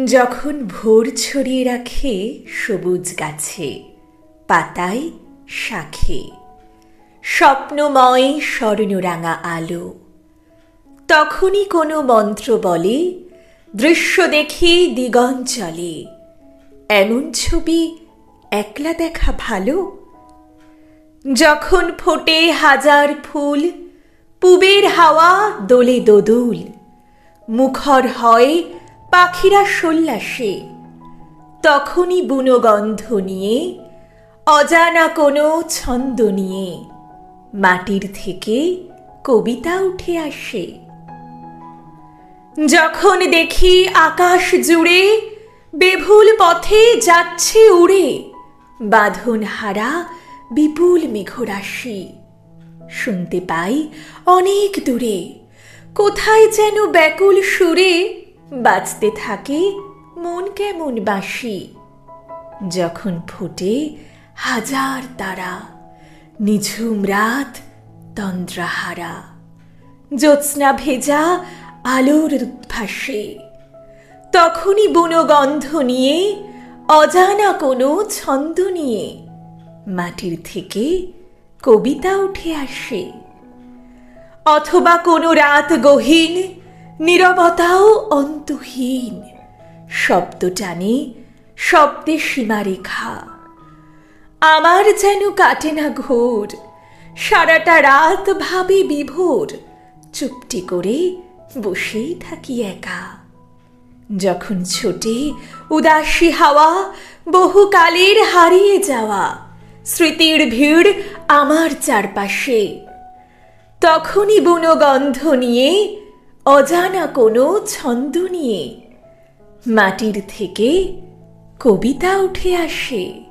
যখন ভোর ছড়িয়ে রাখে সবুজ গাছে, পাতায় শাখে স্বপ্নময় স্বর্ণরাঙা আলো, তখনই কোনো মন্ত্র বলে, দৃশ্য দেখি দিগঞ্চলে। এমন ছবি একলা দেখা ভালো। যখন ফোটে হাজার ফুল, পুবের হাওয়া দোলে দোদুল, মুখর হয় পাখিরা সোল্লাসে, তখনই বুনো গন্ধ নিয়ে, অজানা কোনো ছন্দ নিয়ে মাটির থেকে কবিতা উঠে আসে। যখন দেখি আকাশ জুড়ে বেভুল পথে যাচ্ছে উড়ে বাঁধন হারা বিপুল মেঘরাশি, শুনতে পাই অনেক দূরে কোথায় যেন ব্যাকুল সুরে বাজতে থাকে মন কেমন বাঁশি। যখন ফোটে হাজার তারা, নিঝুম রাত তন্দ্রাহারা, জ্যোৎস্না ভেজা আলোর উদ্ভাসে, তখনই বুনো গন্ধ নিয়ে, অজানা কোনো ছন্দ নিয়ে মাটির থেকে কবিতা উঠে আসে। অথবা কোনো রাত গহীন, নীরবতাও অন্তহীন, শব্দ টানে শব্দে সীমারেখা। আমার যেন কাটে না ঘোর, সারাটা রাত ভাবে বিভোর, চুপটি করে বসেই থাকি একা। যখন ছোটে উদাসী হাওয়া, বহুকালের হারিয়ে যাওয়া স্মৃতির ভিড় আমার চারপাশে, তখনই বুনো গন্ধ নিয়ে, অজানা কোনো ছন্দ নিয়ে মাটির থেকে কবিতা উঠে আসে।